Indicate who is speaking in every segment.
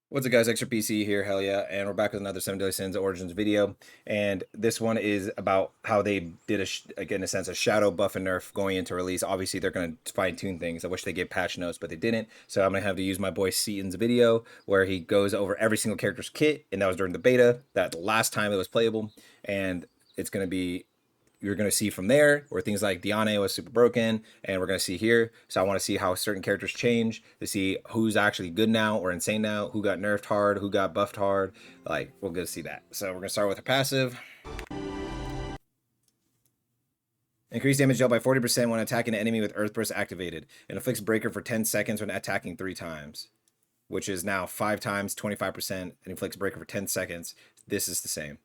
Speaker 1: What's up, guys? Xraypc here, hell yeah, and we're back with another 7 Deadly Sins Origins video, and this one is about how they did like in a sense, a shadow buff and nerf going into release. Obviously, they're going to fine-tune things. I wish they gave patch notes, but they didn't, so I'm going to have to use my boy Seatins video, where he goes over every single character's kit, and that was during the beta, that last time it was playable, and it's going to be you're going to see from there where things like Diane was super broken, and we're going to see here. So I want to see how certain characters change to see who's actually good now or insane now, who got nerfed hard, who got buffed hard. Like, we're going to see that. So we're going to start with a passive. Increase damage dealt by 40% when attacking an enemy with Earth Burst activated. And inflicts Breaker for 10 seconds when attacking 3 times, which is now 5 times, 25%, and inflicts Breaker for 10 seconds. This is the same.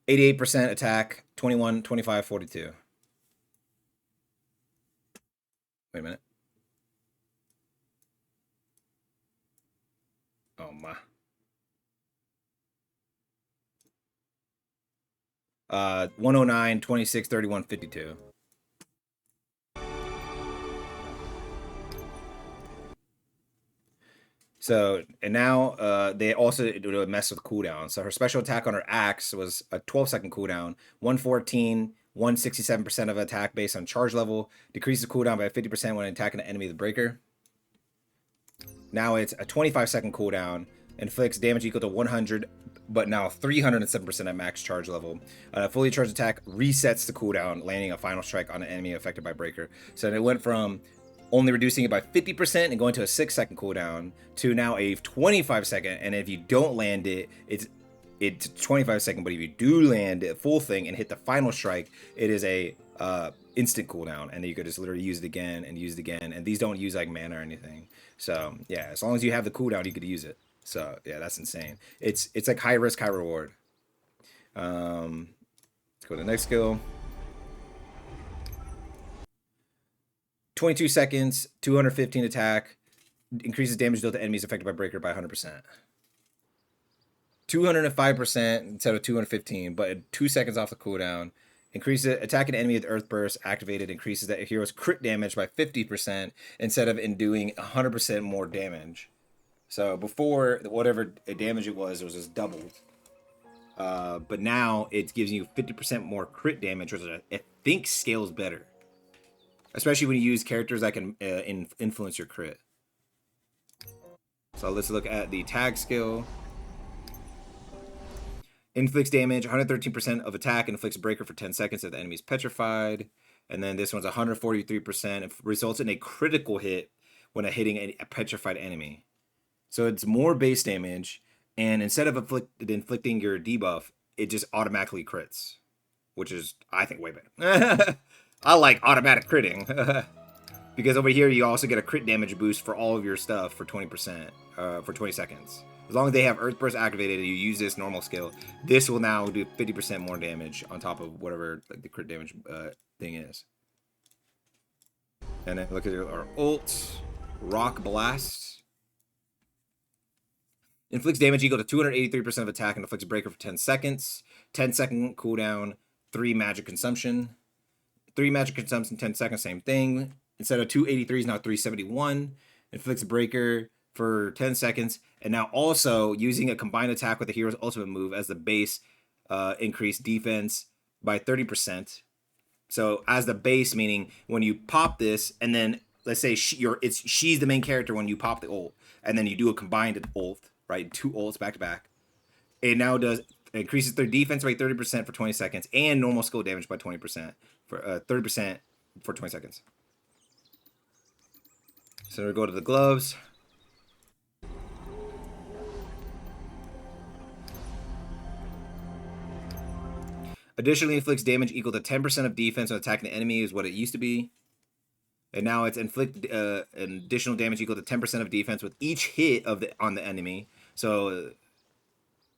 Speaker 1: 88% attack, 21, 25, 42. Wait a minute. Oh my. 109, 26, 31, 52. So, and now they also mess with cooldown. So her special attack on her axe was a 12-second cooldown, 114, 167% of attack based on charge level, decreases cooldown by 50% when attacking an enemy with the breaker. Now it's a 25-second cooldown, inflicts damage equal to 100, but now 307% at max charge level. A fully charged attack resets the cooldown, landing a final strike on an enemy affected by breaker. So it went from only reducing it by 50% and going to a 6-second cooldown to now a 25-second. And if you don't land it, it's 25-second. But if you do land it full thing and hit the final strike, it is a instant cooldown, and then you could just literally use it again and use it again. And these don't use like mana or anything. So yeah, as long as you have the cooldown, you could use it. So yeah, that's insane. It's like high risk, high reward. Let's go to the next skill. 22 seconds, 215 attack, increases damage dealt to enemies affected by breaker by 100%. 205% instead of 215, but 2 seconds off the cooldown. Increases attack an enemy with Earth Burst activated, increases that hero's crit damage by 50% instead of doing 100% more damage. So before, whatever damage it was just doubled. But now it gives you 50% more crit damage, which I think scales better. Especially when you use characters that can influence your crit. So let's look at the tag skill. Inflicts damage, 113% of attack, inflicts breaker for 10 seconds if the enemy's petrified. And then this one's 143%. It results in a critical hit when hitting a petrified enemy. So it's more base damage, and instead of inflicting your debuff, it just automatically crits, which is, I think, way better. I like automatic critting. Because over here, you also get a crit damage boost for all of your stuff for 20%, for 20 seconds. As long as they have Earth Burst activated and you use this normal skill, this will now do 50% more damage on top of whatever like the crit damage thing is. And then look at our ult, Rock Blast. Inflicts damage equal to 283% of attack and inflicts breaker for 10 seconds. 10-second cooldown, 3 magic consumption. 3 magic consumption, 10 seconds, same thing. Instead of 283 is now 371. Inflicts breaker for 10 seconds. And now also using a combined attack with the hero's ultimate move as the base, increase defense by 30%. So as the base, meaning when you pop this, and then let's say she's the main character when you pop the ult, and then you do a combined ult, right? 2 ults back to back. It now increases their defense by 30% for 20 seconds and normal skill damage by 20% for 30% for 20 seconds. So we go to the gloves. Additionally, inflicts damage equal to 10% of defense when attacking the enemy is what it used to be. And now it's inflict an additional damage equal to 10% of defense with each hit on the enemy. So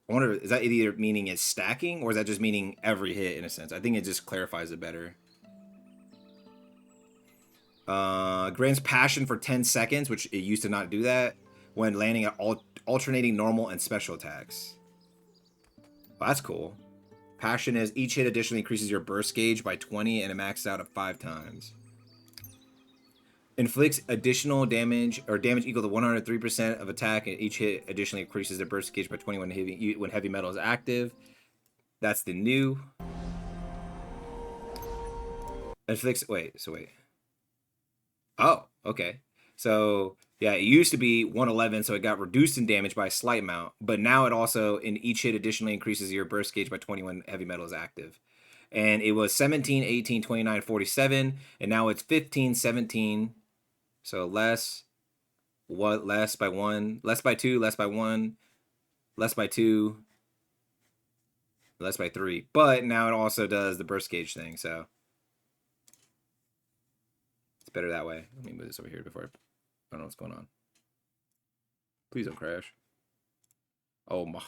Speaker 1: I wonder, is that either meaning it's stacking or is that just meaning every hit in a sense? I think it just clarifies it better. Grants passion for 10 seconds, which it used to not do that, when landing at alternating normal and special attacks. Well, that's cool. Passion is each hit additionally increases your burst gauge by 20 and it maxes out at 5 times. Inflicts additional damage or damage equal to 103% of attack, and each hit additionally increases the burst gauge by 20 when heavy metal is active. That's the new. Inflicts. Wait. Oh, okay. So yeah, it used to be 111, so it got reduced in damage by a slight amount, but now it also in each hit additionally increases your burst gauge by 20 when heavy metal is active. And it was 17, 18, 29, 47, and now it's 15, 17. So less, what, less by one, less by two, less by one, less by two, less by three. But now it also does the burst gauge thing, so it's better that way. Let me move this over here before I don't know what's going on. Please don't crash. Oh my,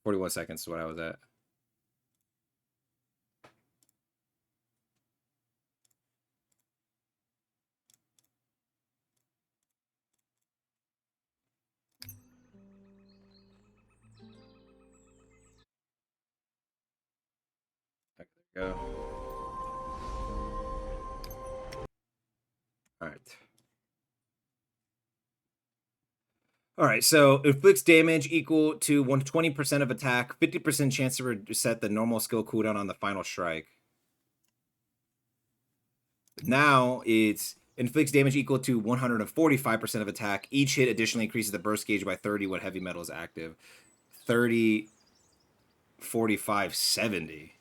Speaker 1: 41 seconds is what I was at. There we go. All right. All right, so inflicts damage equal to 120% of attack, 50% chance to reset the normal skill cooldown on the final strike. Now it's inflicts damage equal to 145% of attack. Each hit additionally increases the burst gauge by 30 when heavy metal is active. 30, 45, 70.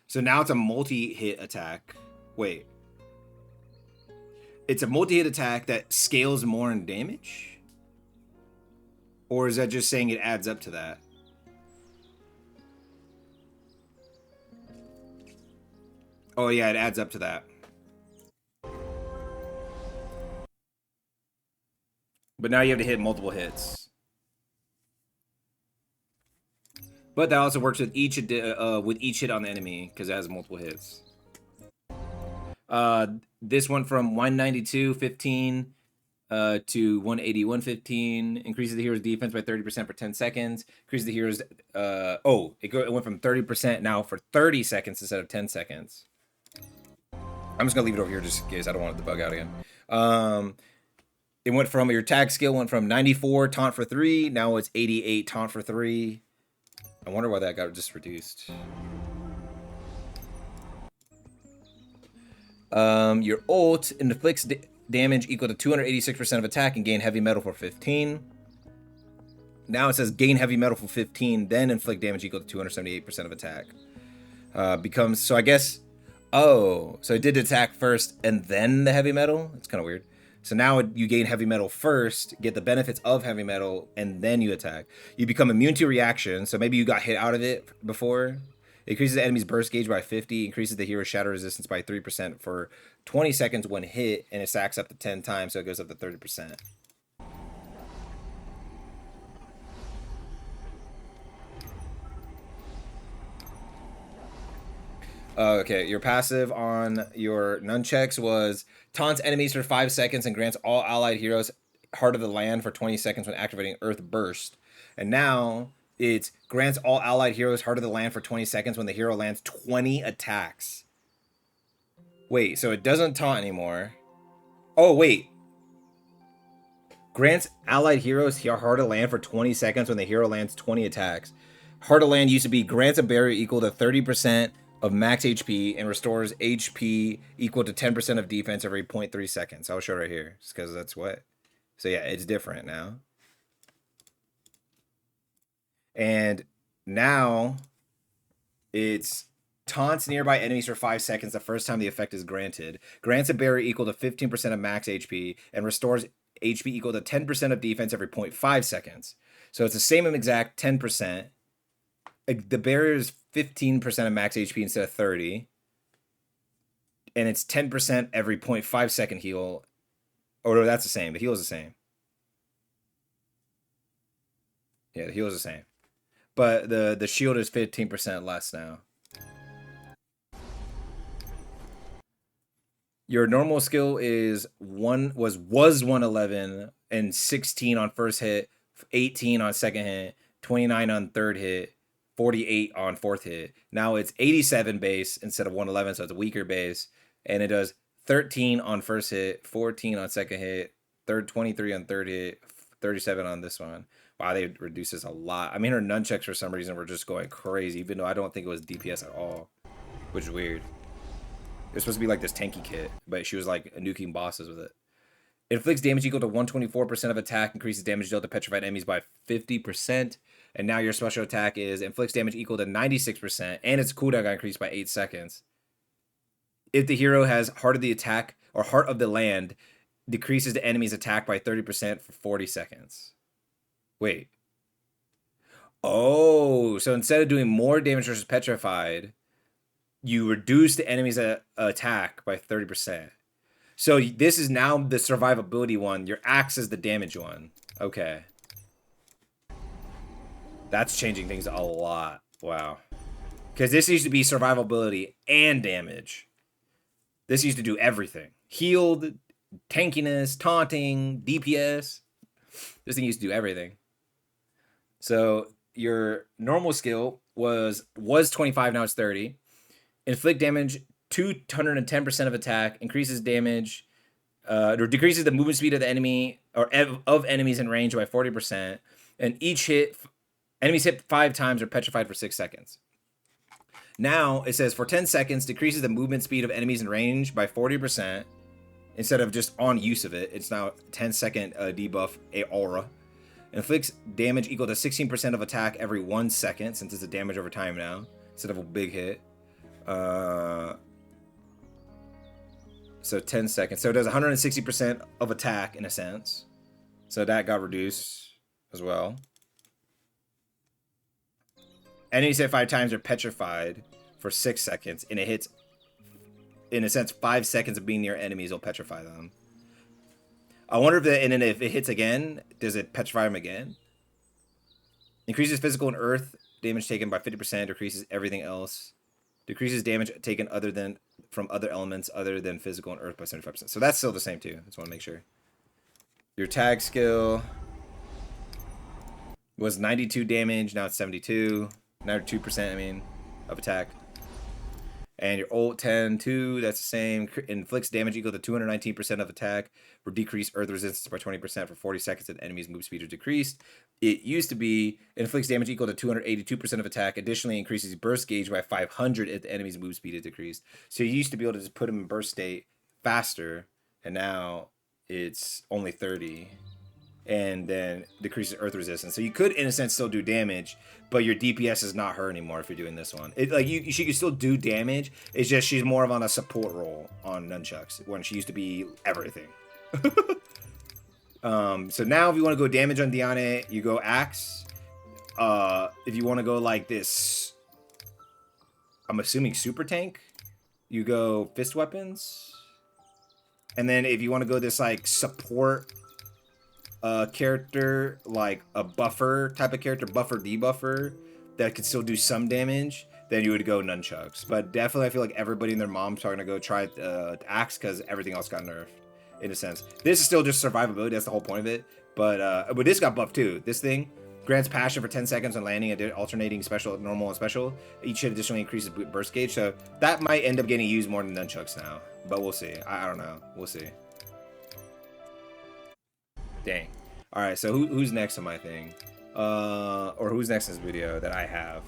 Speaker 1: So now it's a multi-hit attack. Wait. It's a multi-hit attack that scales more in damage? Or is that just saying it adds up to that? Oh yeah, it adds up to that. But now you have to hit multiple hits. But that also works with each hit on the enemy because it has multiple hits. This one from 192.15 to 181.15 increases the hero's defense by 30% for 10 seconds. Increases the hero's it went from 30% now for 30 seconds instead of 10 seconds. I'm just gonna leave it over here just in case I don't want it to bug out again. It went from your tag skill went from 94 taunt for 3, now it's 88 taunt for 3. I wonder why that got just reduced. Your ult inflicts damage equal to 286% of attack and gain heavy metal for 15. Now it says gain heavy metal for 15, then inflict damage equal to 278% of attack. Becomes, so I guess, so it did attack first and then the heavy metal? It's kind of weird. So now you gain heavy metal first, get the benefits of heavy metal, and then you attack. You become immune to reaction, so maybe you got hit out of it before. It increases the enemy's burst gauge by 50, increases the hero's shatter resistance by 3% for 20 seconds when hit, and it stacks up to 10 times, so it goes up to 30%. Okay, your passive on your nunchucks was taunts enemies for 5 seconds and grants all allied heroes Heart of the Land for 20 seconds when activating Earth Burst. And now it grants all allied heroes Heart of the Land for 20 seconds when the hero lands 20 attacks. Wait, so it doesn't taunt anymore. Oh, wait. Grants allied heroes Heart of the Land for 20 seconds when the hero lands 20 attacks. Heart of the Land used to be grants a barrier equal to 30% of max HP and restores HP equal to 10% of defense every 0.3 seconds. I'll show right here, just because that's what. So yeah, it's different now. And now it's taunts nearby enemies for 5 seconds the first time the effect is granted. Grants a barrier equal to 15% of max HP and restores HP equal to 10% of defense every 0.5 seconds. So it's the same exact 10%. The barrier is 15% of max HP instead of 30. And it's 10% every 0.5 second heal. Oh, no, that's the same. The heal is the same. Yeah, the heal is the same. But the shield is 15% less now. Your normal skill is was 111 and 16 on first hit, 18 on second hit, 29 on third hit, 48 on fourth hit. Now it's 87 base instead of 111, so it's a weaker base, and it does 13 on first hit, 14 on second hit, 23 on third hit, 37 on this one. Wow, they reduced this a lot. I mean, her nunchucks for some reason were just going crazy, even though I don't think it was DPS at all, which is weird. It was supposed to be like this tanky kit, but she was like nuking bosses with it. Inflicts damage equal to 124% of attack, increases damage dealt to petrified enemies by 50%. And now your special attack is inflicts damage equal to 96%, and its cooldown got increased by 8 seconds. If the hero has Heart of the Attack or Heart of the Land, decreases the enemy's attack by 30% for 40 seconds. Wait. Oh, so instead of doing more damage versus petrified, you reduce the enemy's attack by 30%. So this is now the survivability one. Your axe is the damage one. Okay. That's changing things a lot. Wow. Because this used to be survivability and damage. This used to do everything. Healed, tankiness, taunting, DPS. This thing used to do everything. So your normal skill was 25, now it's 30. Inflict damage 210% of attack, increases damage, or decreases the movement speed of the enemy or of enemies in range by 40%. And each hit, enemies hit 5 times are petrified for 6 seconds. Now it says for 10 seconds, decreases the movement speed of enemies in range by 40%. Instead of just on use of it, it's now 10-second debuff, a aura. Inflicts damage equal to 16% of attack every 1 second, since it's a damage over time now, instead of a big hit. So 10 seconds. So it does 160% of attack in a sense. So that got reduced as well. Enemies hit 5 times are petrified for 6 seconds, and it hits, in a sense, 5 seconds of being near enemies will petrify them. I wonder if and then if it hits again, does it petrify them again? Increases physical and earth damage taken by 50%, decreases everything else. Decreases damage taken from other elements other than physical and earth by 75%. So that's still the same too. Just want to make sure. Your tag skill was 92 damage, now it's 72. 92%, I mean, of attack. And your ult 10, 2, that's the same. Inflicts damage equal to 219% of attack. For decreased earth resistance by 20% for 40 seconds and enemy's move speed is decreased. It used to be inflicts damage equal to 282% of attack. Additionally, increases burst gauge by 500 if the enemy's move speed is decreased. So you used to be able to just put them in burst state faster, and now it's only 30. And then decreases earth resistance. So you could, in a sense, still do damage, but your DPS is not her anymore if you're doing this one. She could still do damage. It's just she's more of on a support role on nunchucks when she used to be everything. So now if you want to go damage on Diana, you go axe. If you want to go like this, I'm assuming super tank, you go fist weapons. And then if you want to go this like support character, like a buffer type of character, buffer debuffer that could still do some damage, then you would go nunchucks. But definitely I feel like everybody and their mom's are gonna go try axe because everything else got nerfed in a sense. This is still just survivability, that's the whole point of it. But this got buffed too. This thing grants passion for 10 seconds on landing, alternating special, normal, and special. Each hit additionally increases burst gauge, so that might end up getting used more than nunchucks now, but we'll see. I don't know, we'll see. Dang. All right, so who's next on my thing? Or who's next in this video that I have?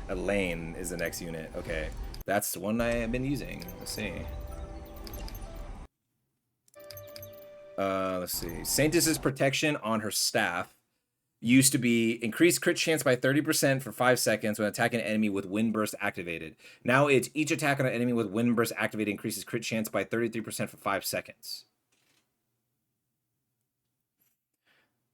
Speaker 1: Elaine is the next unit. Okay, that's the one I have been using. Let's see. Let's see. Seatins' protection on her staff used to be increased crit chance by 30% for 5 seconds when attacking an enemy with wind burst activated. Now it's each attack on an enemy with wind burst activated increases crit chance by 33% for 5 seconds.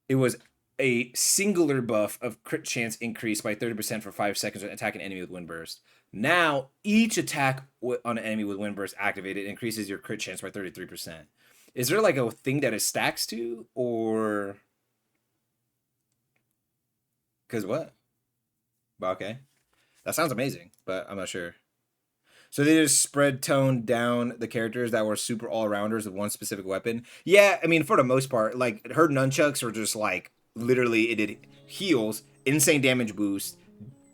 Speaker 1: It was a singular buff of crit chance increase by 30% for 5 seconds when attacking an enemy with wind burst. Now, each attack on an enemy with wind burst activated increases your crit chance by 33%. Is there like a thing that it stacks to, or? Because what? Okay. That sounds amazing, but I'm not sure. So they just spread toned down the characters that were super all-rounders with one specific weapon. Yeah, I mean, for the most part, like, her nunchucks were just, like, literally, it did heals, insane damage boost,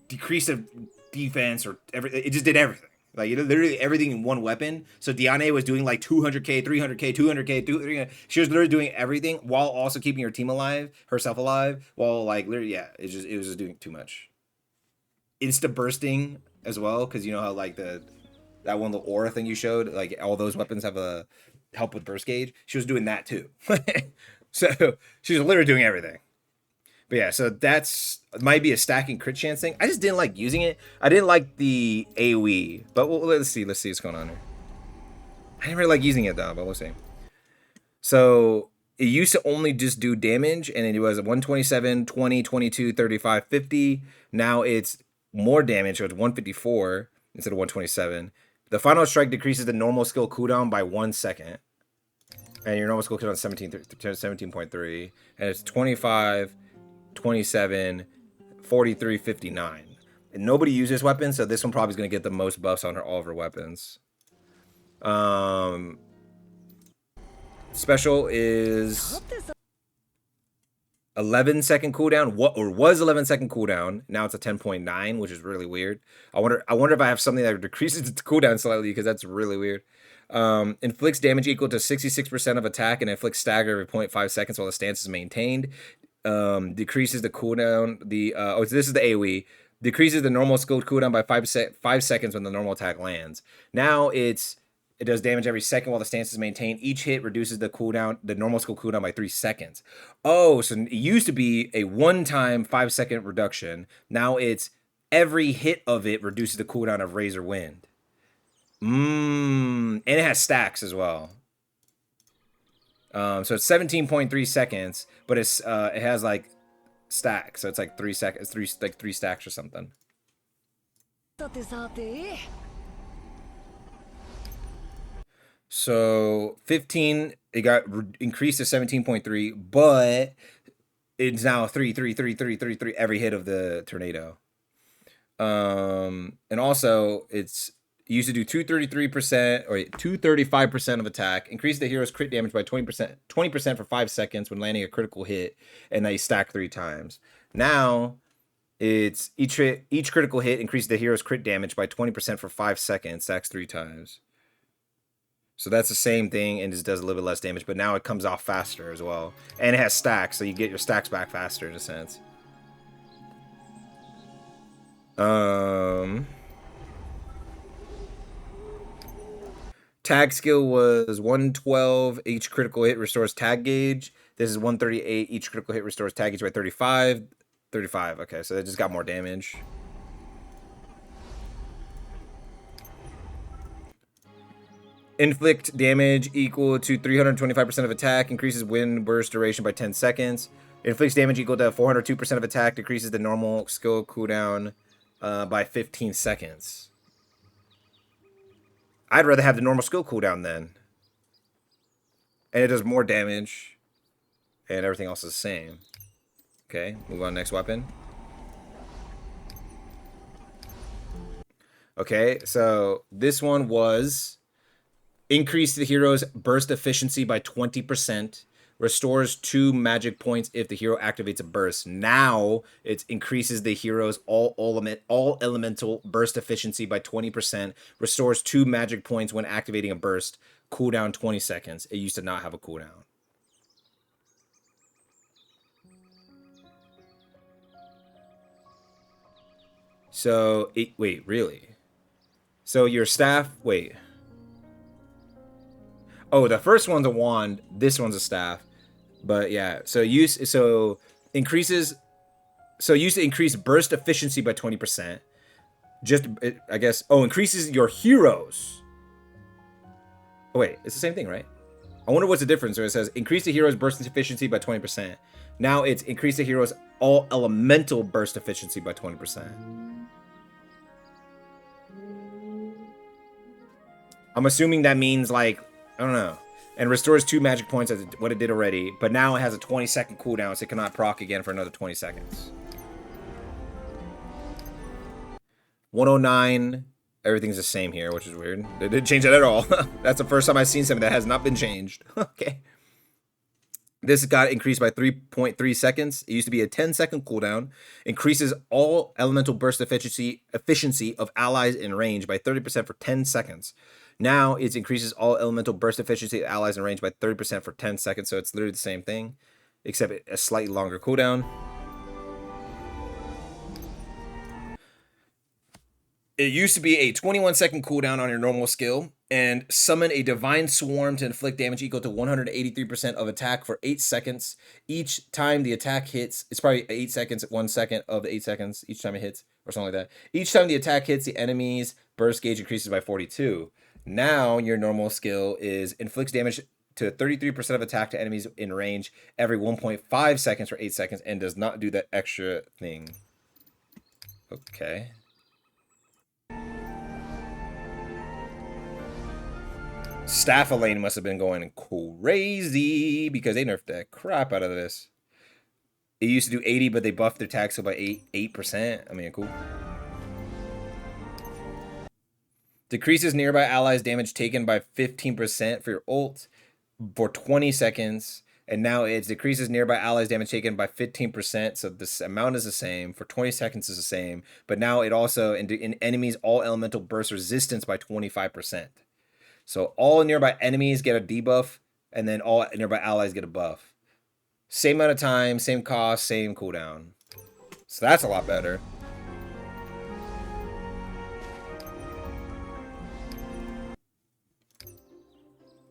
Speaker 1: decrease of defense, or everything. It just did everything. Like literally everything in one weapon. So Diane was doing like 200k, 300k, 200k, 300. She was literally doing everything while also keeping her team alive, herself alive. While like literally, yeah, it was just doing too much. Insta bursting as well, because you know how like that one little aura thing you showed, like all those weapons have a help with burst gauge. She was doing that too. So she was literally doing everything. But yeah, so that's might be a stacking crit chance thing. I just didn't like using it. I didn't like the AoE, but let's see what's going on here. I didn't really like using it though, but we'll see. So it used to only just do damage, and it was 127, 20, 22, 35, 50. Now it's more damage, so it's 154 instead of 127. The final strike decreases the normal skill cooldown by 1 second. And your normal skill cooldown is 17.3. And it's 25, 27, 43, 59. And nobody uses this weapon, so this one probably is going to get the most buffs on all of her weapons. Special is 11-second cooldown. Was 11-second cooldown. Now it's a 10.9, which is really weird. I wonder if I have something that decreases its cooldown slightly, because that's really weird. Inflicts damage equal to 66% of attack and inflicts stagger every 0.5 seconds while the stance is maintained. Decreases the cooldown. This is the AoE. Decreases the normal skill cooldown by 5 seconds when the normal attack lands. Now it does damage every second while the stance is maintained. Each hit reduces the normal skill cooldown by 3 seconds. Oh, so it used to be a one-time 5-second reduction. Now it's every hit of it reduces the cooldown of Razor Wind. And it has stacks as well. So it's 17.3 seconds, but it has like stacks. So it's like 3 seconds, three stacks or something. So 15, it got increased to 17.3, but it's now 3 every hit of the tornado. And also it used to do 233% or 235% of attack, increase the hero's crit damage by 20% for 5 seconds when landing a critical hit, and they stack 3 times. Now it's each critical hit increases the hero's crit damage by 20% for 5 seconds, stacks 3 times. So that's the same thing, and just does a little bit less damage, but now it comes off faster as well. And it has stacks, so you get your stacks back faster in a sense. Tag skill was 112. Each critical hit restores tag gauge. This is 138. Each critical hit restores tag gauge by 35. 35. Okay, so it just got more damage. Inflict damage equal to 325% of attack. Increases wind burst duration by 10 seconds. Inflicts damage equal to 402% of attack. Decreases the normal skill cooldown by 15 seconds. I'd rather have the normal skill cooldown then. And it does more damage. And everything else is the same. Okay, move on to next weapon. Okay, so this one was increase the hero's burst efficiency by 20%. Restores 2 magic points if the hero activates a burst. Now it increases the hero's all elemental burst efficiency by 20%. Restores 2 magic points when activating a burst. Cooldown 20 seconds. It used to not have a cooldown. So wait, really? So your staff, wait. Oh, the first one's a wand. This one's a staff. But yeah, so increases. So used to increase burst efficiency by 20%. I guess. Oh, increases your heroes. Oh wait, it's the same thing, right? I wonder what's the difference. So it says increase the hero's burst efficiency by 20%. Now it's increase the hero's all elemental burst efficiency by 20%. I'm assuming that means like, I don't know. And restores 2 magic points as what it did already. But now it has a 20-second cooldown, so it cannot proc again for another 20 seconds. 109. Everything's the same here, which is weird. They didn't change it at all. That's the first time I've seen something that has not been changed. Okay. This got increased by 3.3 seconds. It used to be a 10-second cooldown. Increases all elemental burst efficiency of allies in range by 30% for 10 seconds. Now it increases all elemental burst efficiency of allies in range by 30% for 10 seconds. So it's literally the same thing, except a slightly longer cooldown. It used to be a 21-second cooldown on your normal skill, and summon a divine swarm to inflict damage equal to 183% of attack for 8 seconds. Each time the attack hits, it's probably 8 seconds, 1 second of the 8 seconds each time it hits, or something like that. Each time the attack hits, the enemy's burst gauge increases by 42. Now your normal skill is inflicts damage to 33% of attack to enemies in range every 1.5 seconds for 8 seconds, and does not do that extra thing. Okay. Staffalane must have been going crazy because they nerfed the crap out of this. It used to do 80, but they buffed their attack skill by 8%. I mean, cool. Decreases nearby allies' damage taken by 15% for your ult for 20 seconds. And now it decreases nearby allies' damage taken by 15%. So this amount is the same. For 20 seconds is the same. But now it also, in enemies, all elemental burst resistance by 25%. So all nearby enemies get a debuff, and then all nearby allies get a buff. Same amount of time, same cost, same cooldown. So that's a lot better.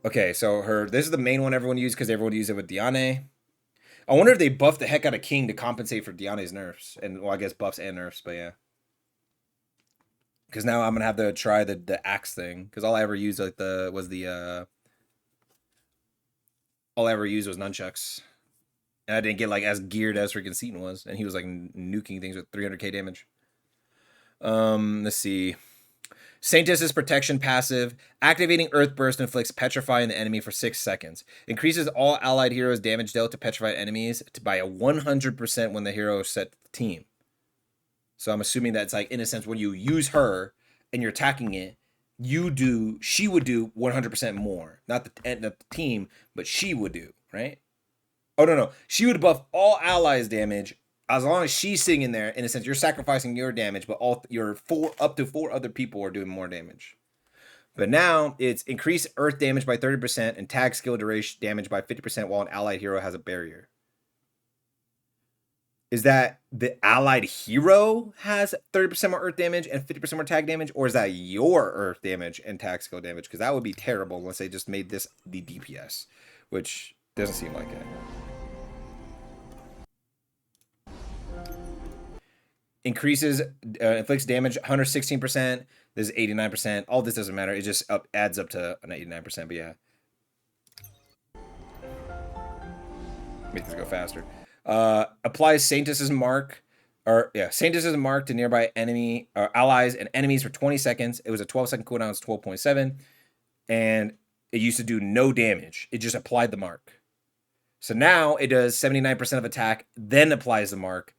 Speaker 1: Okay, so this is the main one everyone used because everyone used it with Diane. I wonder if they buffed the heck out of King to compensate for Diane's nerfs. And, well, I guess buffs and nerfs, but yeah. Because now I'm going to have to try the axe thing. Because all I ever used all I ever used was nunchucks. And I didn't get like as geared as freaking Seatin was. And he was like nuking things with 300k damage. Let's see. Saintess's protection passive. Activating Earth Burst inflicts Petrify on the enemy for 6 seconds. Increases all allied heroes' damage dealt to petrified enemies by a 100% when the hero is set to the team. So I'm assuming that's like, in a sense, when you use her and you're attacking it, she would do 100% more. Not the team, but she would do, right? Oh, no. She would buff all allies' damage as long as she's sitting in there. In a sense, you're sacrificing your damage, but up to 4 other people are doing more damage. But now it's increased earth damage by 30% and tag skill duration damage by 50% while an allied hero has a barrier. Is that the allied hero has 30% more earth damage and 50% more tag damage, or is that your earth damage and tag skill damage? Because that would be terrible unless they just made this the DPS, which doesn't seem like it. Increases, inflicts damage 116%. This is 89%. All this doesn't matter. It just adds up to an 89%, but yeah. Make this go faster. Applies Saintess's mark, Saintess's mark to nearby enemy allies and enemies for 20 seconds. It was a 12-second cooldown. It's 12.7, and it used to do no damage. It just applied the mark. So now it does 79% of attack, then applies the mark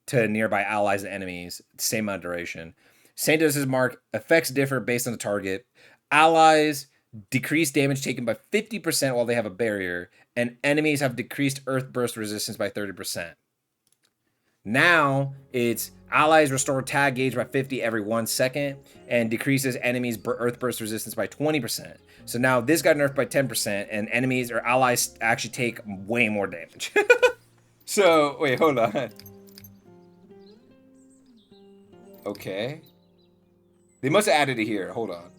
Speaker 1: to nearby allies and enemies. Same amount of duration. Saintess's mark effects differ based on the target. Allies decrease damage taken by 50% while they have a barrier, and enemies have decreased earth burst resistance by 30%. Now it's allies restore tag gauge by 50 every 1 second and decreases enemies earth burst resistance by 20%. So now this got nerfed by 10%, and enemies or allies actually take way more damage. So wait, hold on. Okay. They must have added it here. Hold on.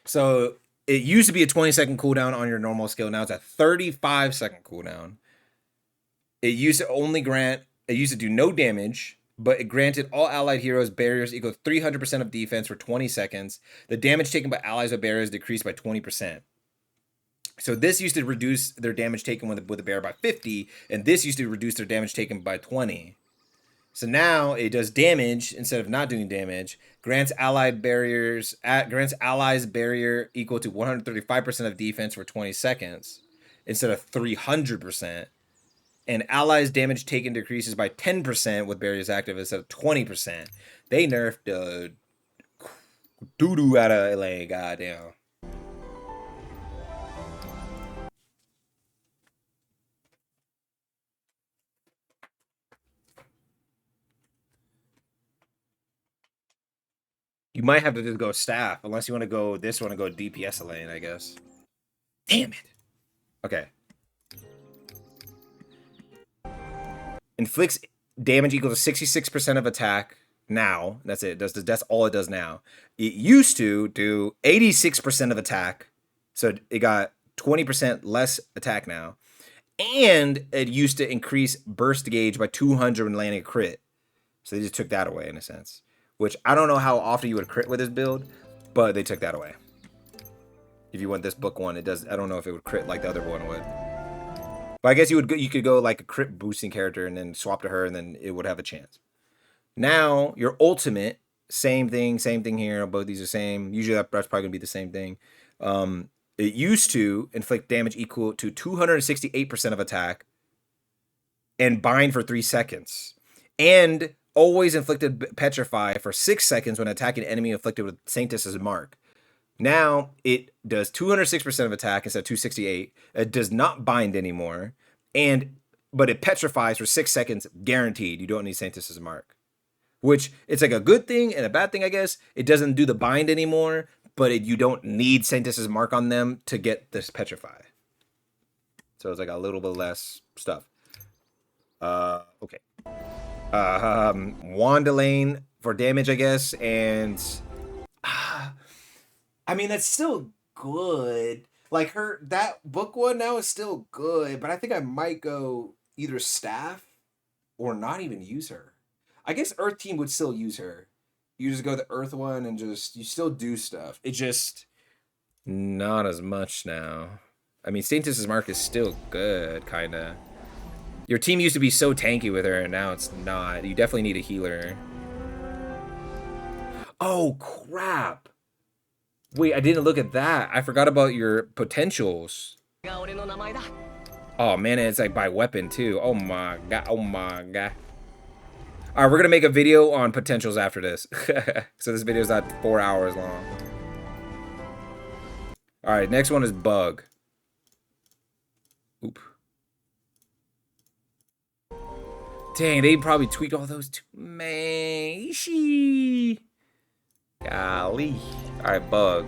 Speaker 1: So it used to be a 20-second cooldown on your normal skill. Now it's a 35-second cooldown. It used to do no damage, but it granted all allied heroes barriers equal to 300% of defense for 20 seconds. The damage taken by allies with barriers decreased by 20%. So this used to reduce their damage taken with a barrier by 50, and this used to reduce their damage taken by 20. So now it does damage instead of not doing damage. Grants allies barrier equal to 135% of defense for 20 seconds instead of 300%. And allies damage taken decreases by 10% with barriers active instead of 20%. They nerfed doo-doo out of LA, goddamn. You might have to just go staff, unless you want to go this one and go DPS lane, I guess. Damn it. Okay. Inflicts damage equal to 66% of attack now. That's it. That's all it does now. It used to do 86% of attack. So it got 20% less attack now. And it used to increase burst gauge by 200 when landing a crit. So they just took that away in a sense. Which I don't know how often you would crit with this build, but they took that away. If you want this book one, it does. I don't know if it would crit like the other one would. But I guess you could go like a crit boosting character and then swap to her, and then it would have a chance. Now your ultimate, same thing here. Both these are same. Usually that's probably gonna be the same thing. It used to inflict damage equal to 268% of attack and bind for 3 seconds, and always inflicted petrify for 6 seconds when attacking an enemy inflicted with Seatins' mark. Now it does 206% of attack instead of 268. It does not bind anymore, but it petrifies for 6 seconds guaranteed. You don't need Seatins' mark, which it's like a good thing and a bad thing, I guess. It doesn't do the bind anymore, but you don't need Seatins' mark on them to get this petrify. So it's like a little bit less stuff. Okay. Wandalane for damage, I guess, and I mean that's still good. Like that book one now is still good, but I think I might go either staff or not even use her. I guess Earth Team would still use her. You just go the Earth one and you still do stuff. It just not as much now. I mean, Seatins' mark is still good, kinda. Your team used to be so tanky with her, and now it's not. You definitely need a healer. Oh, crap. Wait, I didn't look at that. I forgot about your potentials. Oh, man, it's like by weapon, too. Oh, my God. Oh, my God. All right, we're going to make a video on potentials after this. So this video is not 4 hours long. All right, next one is Bug. Oop. Dang, they probably tweaked all those too. Man, she. Golly. All right, Bug.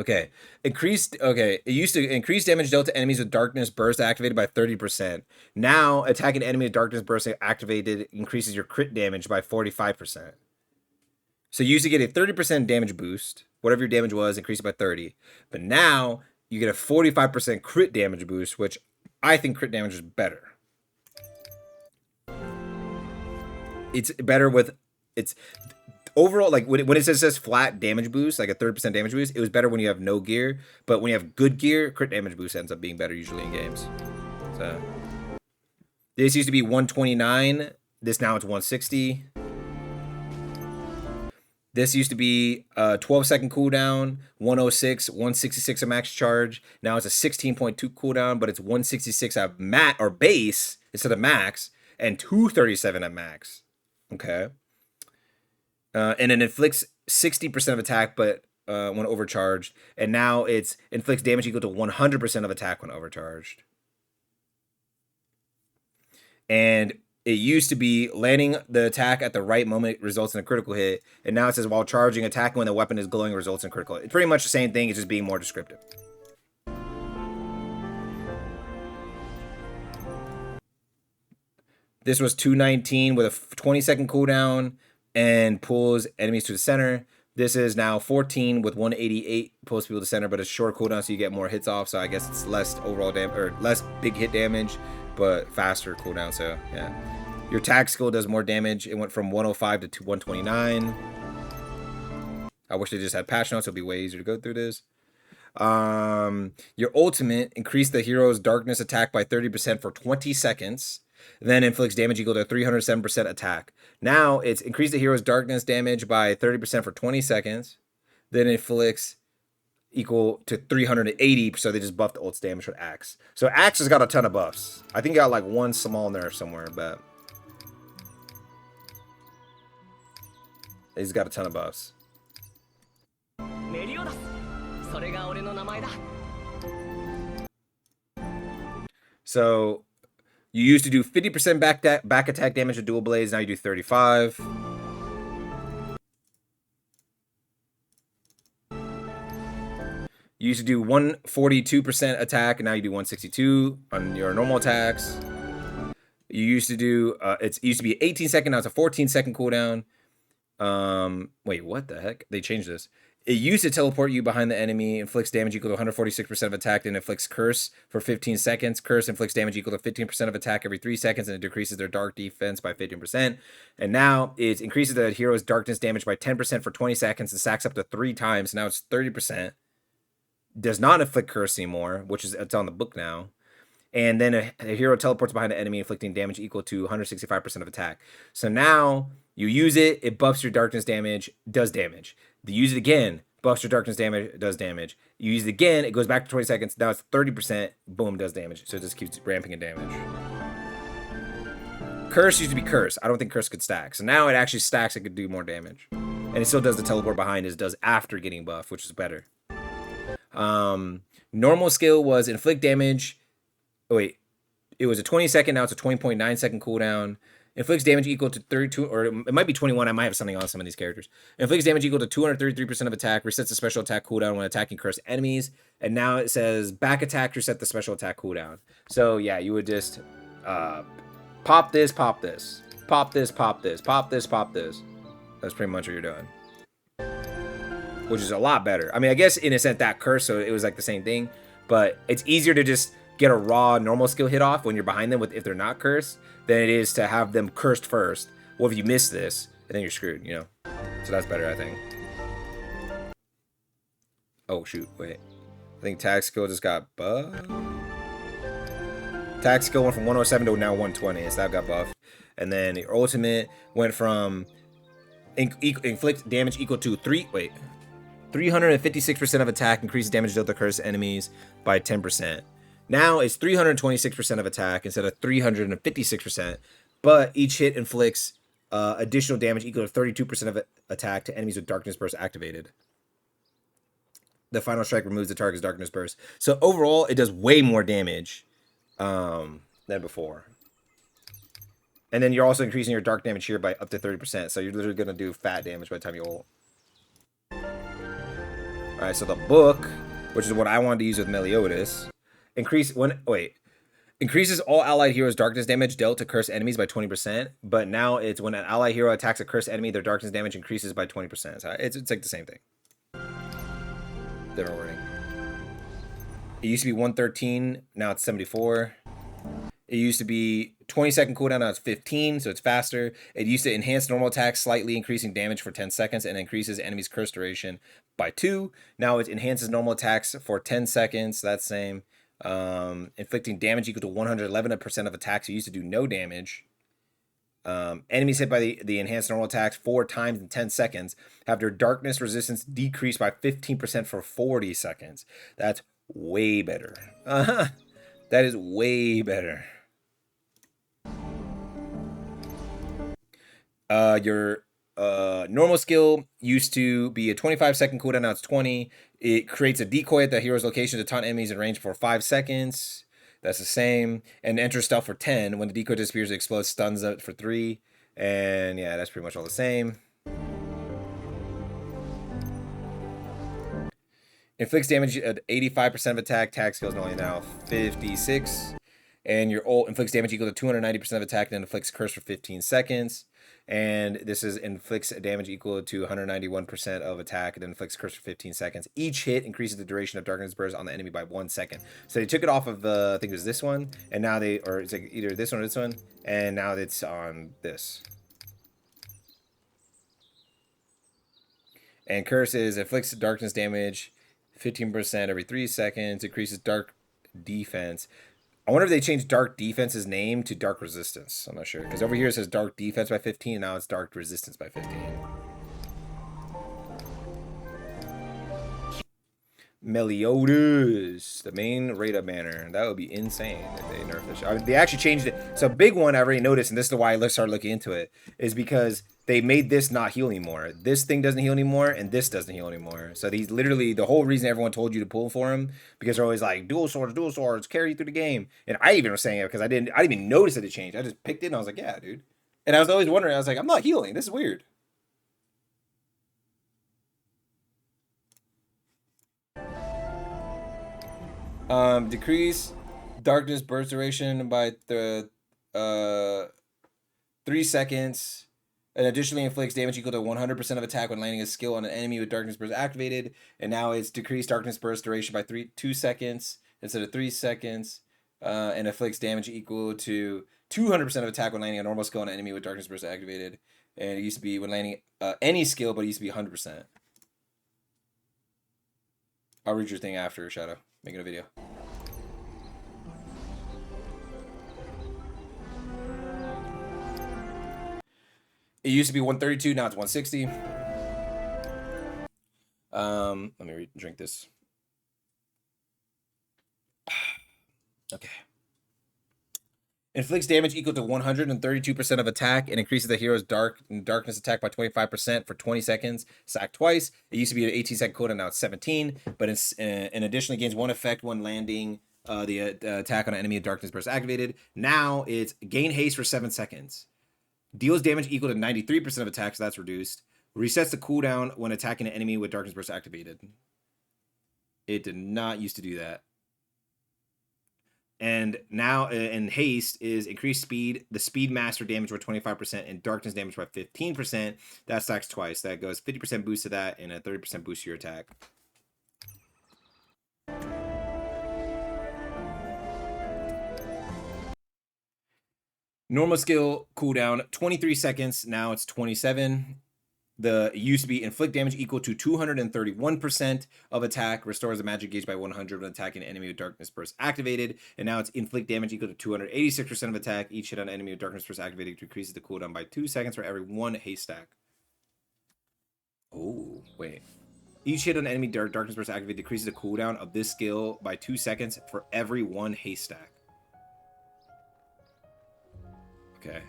Speaker 1: Okay. It used to increase damage dealt to enemies with darkness burst activated by 30%. Now, attacking an enemy with darkness burst activated increases your crit damage by 45%. So you used to get a 30% damage boost. Whatever your damage was, increased by 30. But now you get a 45% crit damage boost, which I think crit damage is better. It's better with it's overall, like when it says flat damage boost, like a 30% damage boost, it was better when you have no gear. But when you have good gear, crit damage boost ends up being better usually in games. So this used to be 129. This now it's 160. This used to be a 12-second cooldown, 106, 166 a max charge. Now it's a 16.2 cooldown, but it's 166 at mat or base instead of max, and 237 at max. Okay. And it inflicts 60% of attack, but when overcharged. And now it's inflicts damage equal to 100% of attack when overcharged. And it used to be landing the attack at the right moment results in a critical hit. And now it says while charging, attacking when the weapon is glowing results in critical hit. It's pretty much the same thing. It's just being more descriptive. This was 219 with a 20-second cooldown and pulls enemies to the center. This is now 14 with 188 pulls people to the center, but it's short cooldown, so you get more hits off. So I guess it's less overall damage or less big hit damage, but faster cooldown. So yeah, your attack skill does more damage. It went from 105 to 129. I wish they just had patch notes. It'll be way easier to go through this. Your ultimate increased the hero's darkness attack by 30% for 20 seconds. Then inflicts damage equal to 307% attack. Now it's increased the hero's darkness damage by 30% for 20 seconds. Then inflicts equal to 380, so they just buffed the ult's damage with Axe. So Axe has got a ton of buffs. I think it got like one small nerf somewhere, but he's got a ton of buffs. So You used to do 50% back attack damage with dual blades. Now you do 35. You used to do 142% attack, and now you do 162 on your normal attacks. You used to do it used to be 18 second, now it's a 14-second cooldown. Wait, what the heck? They changed this. It used to teleport you behind the enemy, inflicts damage equal to 146% of attack, and inflicts curse for 15 seconds. Curse inflicts damage equal to 15% of attack every 3 seconds, and it decreases their dark defense by 15%. And now it increases the hero's darkness damage by 10% for 20 seconds and stacks up to 3 times. Now it's 30%. Does not inflict curse anymore, which is it's on the book now. And then a hero teleports behind an enemy, inflicting damage equal to 165% of attack. So now you use it, it buffs your darkness damage, does damage. You use it again, buffs your darkness damage, does damage. You use it again, it goes back to 20 seconds. Now it's 30%, boom, does damage. So it just keeps ramping in damage. Curse used to be curse. I don't think curse could stack. So now it actually stacks, it could do more damage. And it still does the teleport behind as it does after getting buffed, which is better. Normal skill was inflict damage. Oh wait, it was a 20-second, now it's a 20.9-second cooldown. Inflicts damage equal to 32, or it might be 21. I might have something on some of these characters. Inflicts damage equal to 233% of attack. Resets the special attack cooldown when attacking cursed enemies. And now it says back attack, reset the special attack cooldown. So yeah, you would just pop this, pop this, pop this, pop this, pop this, pop this. That's pretty much what you're doing. Which is a lot better. I mean, I guess in a sense that curse, so it was like the same thing. But it's easier to just get a raw normal skill hit off when you're behind them with if they're not cursed than it is to have them cursed first. Well, if you miss this, then you're screwed, you know? So that's better, I think. Oh, shoot, wait. I think tag skill just got buffed. Tag skill went from 107 to now 120, so that got buffed. And then your ultimate went from inflict damage equal to 356% of attack, increases damage dealt to cursed enemies by 10%. Now it's 326% of attack instead of 356%, but each hit inflicts additional damage equal to 32% of attack to enemies with Darkness Burst activated. The final strike removes the target's Darkness Burst. So overall, it does way more damage than before. And then you're also increasing your dark damage here by up to 30%, so you're literally going to do fat damage by the time you ult. Alright, so the book, which is what I wanted to use with Meliodas, increases all allied heroes' darkness damage dealt to cursed enemies by 20%, but now it's when an allied hero attacks a cursed enemy, their darkness damage increases by 20%. So it's like the same thing. Different wording. It used to be 113, now it's 74. It used to be 20-second cooldown, now it's 15, so it's faster. It used to enhance normal attacks, slightly increasing damage for 10 seconds, and increases enemies' curse duration by 2. Now it enhances normal attacks for 10 seconds, so that's the same. Inflicting damage equal to 111% of attacks. You used to do no damage. Enemies hit by the enhanced normal attacks 4 times in 10 seconds have their darkness resistance decreased by 15% for 40 seconds. That's way better. That is way better. Your normal skill used to be a 25-second cooldown, now it's 20. It creates a decoy at the hero's location to taunt enemies in range for 5 seconds. That's the same. And enters stealth for 10. When the decoy disappears, it explodes, stuns it for 3. And yeah, that's pretty much all the same. Inflicts damage at 85% of attack. Tag skill is only now 56. And your ult inflicts damage equal to 290% of attack, and then inflicts curse for 15 seconds. And this is inflicts damage equal to 191% of attack, and then inflicts curse for 15 seconds. Each hit increases the duration of Darkness Burst on the enemy by 1 second. So they took it off of I think it was this one, and now or it's like either this one or this one, and now it's on this. And curse is inflicts darkness damage 15% every 3 seconds, increases dark defense. I wonder if they changed Dark Defense's name to Dark Resistance. I'm not sure. Because over here it says Dark Defense by 15, and now it's Dark Resistance by 15. Meliodas, the main Rada banner. That would be insane if they nerfed this. They actually changed it. So a big one I already noticed, and this is why I started looking into it, is because they made this not heal anymore. This thing doesn't heal anymore, and this doesn't heal anymore. So these literally the whole reason everyone told you to pull for him, because they're always like dual swords, carry you through the game. And I even was saying it because I didn't even notice that it changed. I just picked it and I was like, yeah, dude. And I was always wondering. I was like, I'm not healing. This is weird. Decrease darkness burst duration by the 3 seconds. And additionally inflicts damage equal to 100% of attack when landing a skill on an enemy with darkness burst activated. And now it's decreased darkness burst duration by 2 seconds instead of 3 seconds. And inflicts damage equal to 200% of attack when landing a normal skill on an enemy with darkness burst activated. And it used to be when landing any skill, but it used to be 100%. I'll read your thing after, Shadow. Making a video. It used to be 132, now it's 160. Let me drink this. Okay. Inflicts damage equal to 132% of attack and increases the hero's darkness attack by 25% for 20 seconds. Sack twice. It used to be an 18-second cooldown, now it's 17. But in additionally gains one effect when landing the attack on an enemy with darkness burst activated. Now it's gain haste for 7 seconds. Deals damage equal to 93% of attack, so that's reduced. Resets the cooldown when attacking an enemy with darkness burst activated. It did not used to do that. And now in haste is increased speed, the speed master damage by 25% and darkness damage by 15%. That stacks twice. That goes 50% boost to that and a 30% boost to your attack. Normal skill cooldown 23 seconds. Now it's 27. It used to be inflict damage equal to 231% of attack, restores the magic gauge by 100 when attacking an enemy with darkness burst activated, and now it's inflict damage equal to 286% of attack. Each hit on an enemy with darkness burst activated decreases the cooldown by 2 seconds for every 1 haste stack. Oh, wait. Each hit on an enemy darkness burst activated decreases the cooldown of this skill by 2 seconds for every 1 haste stack. Okay.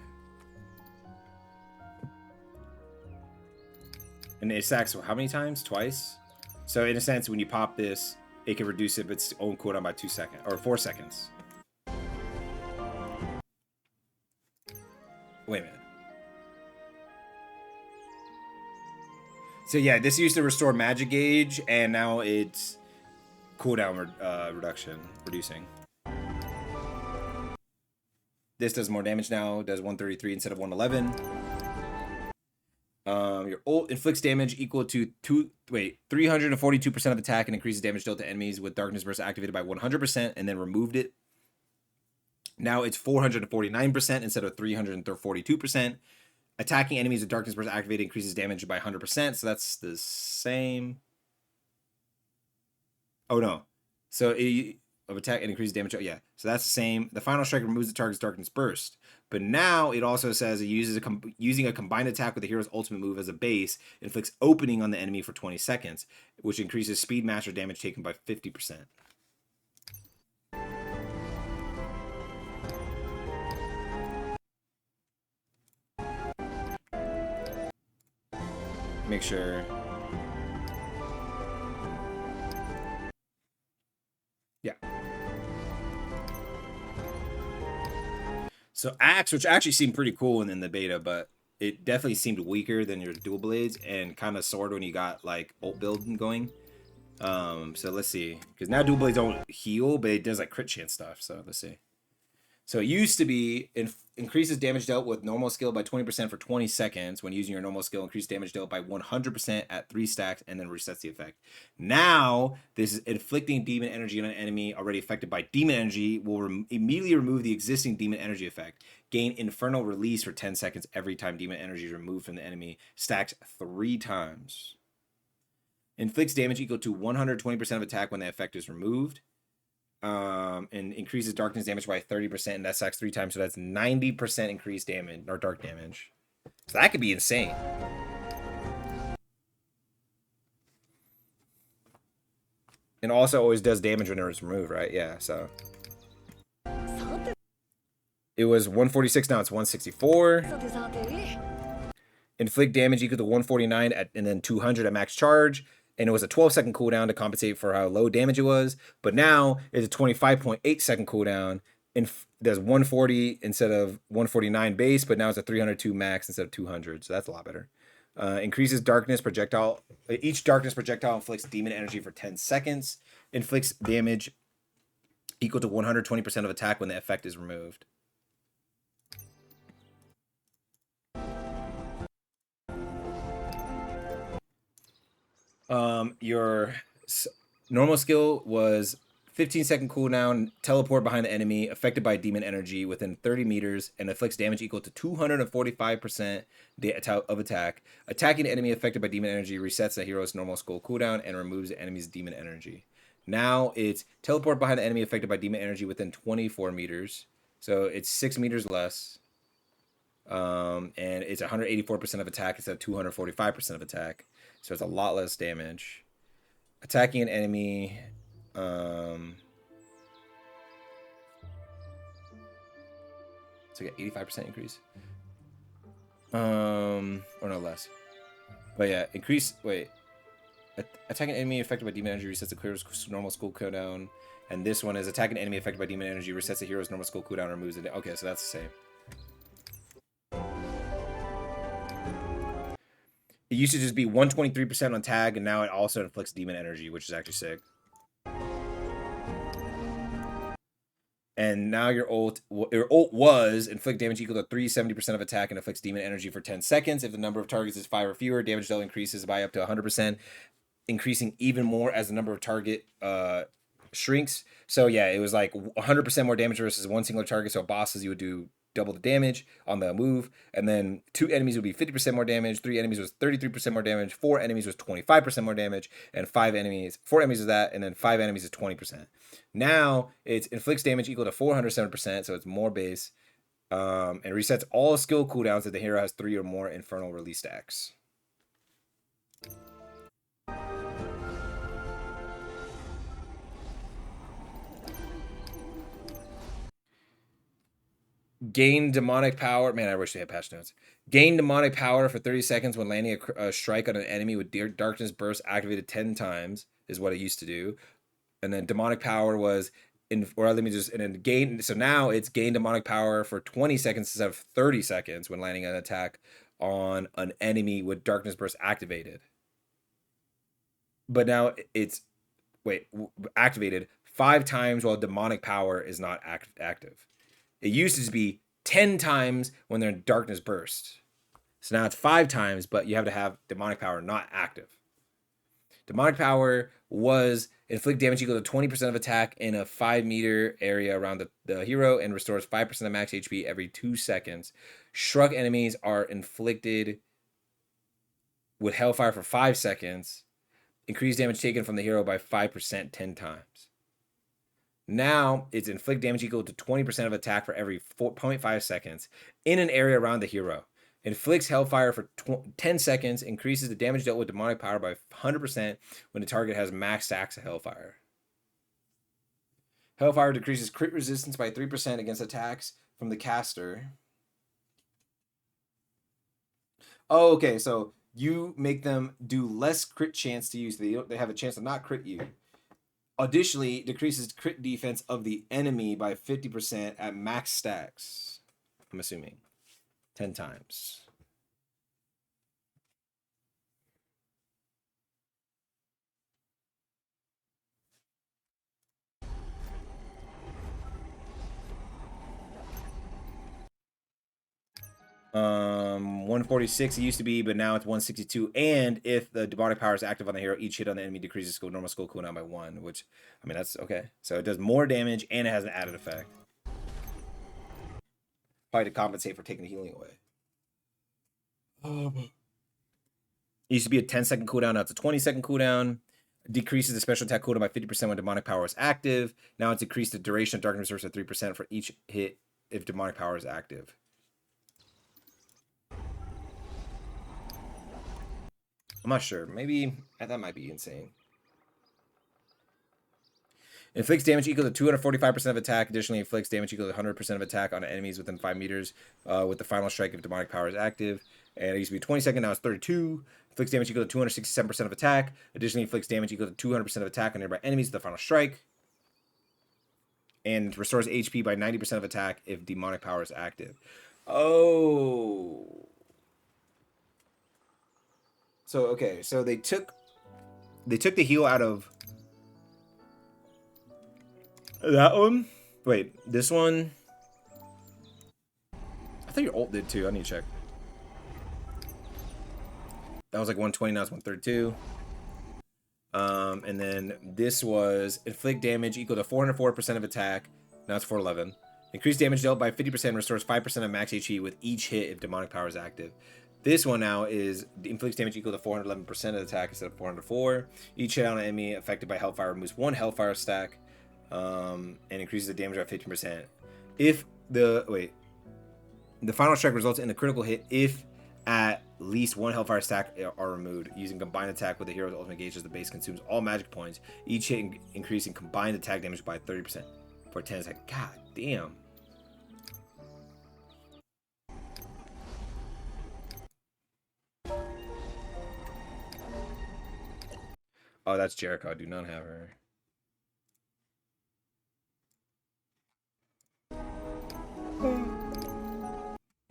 Speaker 1: And it stacks how many times? Twice? So in a sense, when you pop this, it can reduce its own cooldown by 2 seconds or 4 seconds. Wait a minute. So yeah, this used to restore magic gauge, and now it's cooldown reducing. This does more damage now. Does 133 instead of 111. Your ult inflicts damage equal to 342% of attack and increases damage dealt to enemies with darkness burst activated by 100%, and then removed it. Now it's 449% instead of 342%. Attacking enemies with darkness burst activated increases damage by 100%, so that's the same. Oh no. So of attack and increases damage. Oh yeah, so that's the same. The final strike removes the target's darkness burst, but now it also says it uses using a combined attack with the hero's ultimate move as a base, inflicts opening on the enemy for 20 seconds, which increases speed master damage taken by 50%. Make sure. Yeah. So Axe, which actually seemed pretty cool in the beta, but it definitely seemed weaker than your dual blades, and kind of sword when you got like ult build going. So let's see, because now dual blades don't heal, but it does like crit chance stuff. So let's see. So it used to be increases damage dealt with normal skill by 20% for 20 seconds. When using your normal skill, increase damage dealt by 100% at 3 stacks, and then resets the effect. Now, this is inflicting demon energy on an enemy already affected by demon energy will immediately remove the existing demon energy effect. Gain infernal release for 10 seconds every time demon energy is removed from the enemy. Stacks 3 times. Inflicts damage equal to 120% of attack when the effect is removed. And increases darkness damage by 30%, and that stacks 3 times, so that's 90% increased damage, or dark damage. So that could be insane. And also always does damage when it's removed, right? Yeah, so. It was 146, now it's 164. Inflict damage equal to 149 and then 200 at max charge. And it was a 12-second cooldown to compensate for how low damage it was. But now it's a 25.8-second cooldown. And there's 140 instead of 149 base, but now it's a 302 max instead of 200. So that's a lot better. Increases darkness projectile. Each darkness projectile inflicts demon energy for 10 seconds. Inflicts damage equal to 120% of attack when the effect is removed. Your normal skill was 15-second cooldown, teleport behind the enemy, affected by demon energy within 30 meters, and inflicts damage equal to 245% of attack. Attacking the enemy affected by demon energy resets the hero's normal skill cooldown and removes the enemy's demon energy. Now it's teleport behind the enemy affected by demon energy within 24 meters. So it's 6 meters less. And it's 184% of attack instead of 245% of attack. So it's a lot less damage. Attacking an enemy. It's like an 85% increase. Or no less. But yeah, increase. Wait. Attacking an enemy affected by demon energy resets the clear's normal skill cooldown. And this one is attacking an enemy affected by demon energy resets the hero's normal skill cooldown and removes it. Okay, so that's the same. It used to just be 123% on tag, and now it also inflicts demon energy, which is actually sick. And now your ult was inflict damage equal to 370% of attack and inflicts demon energy for 10 seconds. If the number of targets is 5 or fewer, damage dealt increases by up to 100%, increasing even more as the number of target shrinks. So yeah, it was like 100% more damage versus one single target. So bosses, you would do double the damage on the move, and then 2 enemies would be 50% more damage, 3 enemies was 33% more damage, 4 enemies was 25% more damage, and 4 enemies is that, and then 5 enemies is 20%. Now it inflicts damage equal to 407%, so it's more base, and resets all skill cooldowns if the hero has 3 or more infernal release stacks. Gain demonic power. Man, I wish they had patch notes. Gain demonic power for 30 seconds when landing a strike on an enemy with darkness burst activated 10 times is what it used to do. And then demonic power was gain. So now it's gain demonic power for 20 seconds instead of 30 seconds when landing an attack on an enemy with darkness burst activated. But now it's activated 5 times while demonic power is not active. It used to be 10 times when they're in darkness burst. So now it's 5 times, but you have to have demonic power not active. Demonic power was inflict damage equal to 20% of attack in a 5-meter area around the hero and restores 5% of max HP every 2 seconds. Shrug enemies are inflicted with Hellfire for 5 seconds. Increased damage taken from the hero by 5% 10 times. Now it's inflict damage equal to 20% of attack for every 4.5 seconds in an area around the hero. Inflicts Hellfire for 10 seconds, increases the damage dealt with demonic power by 100% when the target has max stacks of Hellfire. Hellfire decreases crit resistance by 3% against attacks from the caster. Oh, okay, so you make them do less crit chance to use. They have a chance to not crit you. Additionally, decreases crit defense of the enemy by 50% at max stacks. I'm assuming 10 times. Um, 146 it used to be, but now it's 162. And if the demonic power is active on the hero, each hit on the enemy decreases normal skill cooldown by 1, which, I mean, that's okay. So it does more damage and it has an added effect. Probably to compensate for taking the healing away. It used to be a 10-second cooldown, now it's a 20-second cooldown. Decreases the special attack cooldown by 50% when demonic power is active. Now it's decreased the duration of darkness resource to 3% for each hit if demonic power is active. I'm not sure. Maybe that might be insane. Inflicts damage equal to 245% of attack. Additionally, inflicts damage equal to 100% of attack on enemies within 5 meters with the final strike if demonic power is active. And it used to be 20 second, now it's 32. Inflicts damage equal to 267% of attack. Additionally, inflicts damage equal to 200% of attack on nearby enemies with the final strike. And restores HP by 90% of attack if demonic power is active. Oh. So okay, so they took the heal out of that one. Wait, this one. I thought your ult did too. I need to check. That was like 120. Now it's 132. And then this was inflict damage equal to 404% of attack. Now it's 411. Increased damage dealt by 50%, restores 5% of max HP with each hit if demonic power is active. This one now is inflicts damage equal to 411% of attack instead of 404. Each hit on an enemy affected by Hellfire removes 1 Hellfire stack, and increases the damage by 15%. If the final strike results in a critical hit if at least 1 Hellfire stack are removed. Using combined attack with the hero's ultimate gauge as the base consumes all magic points. Each hit increasing combined attack damage by 30% for 10 seconds. God damn. Oh, that's Jericho. I do not have her.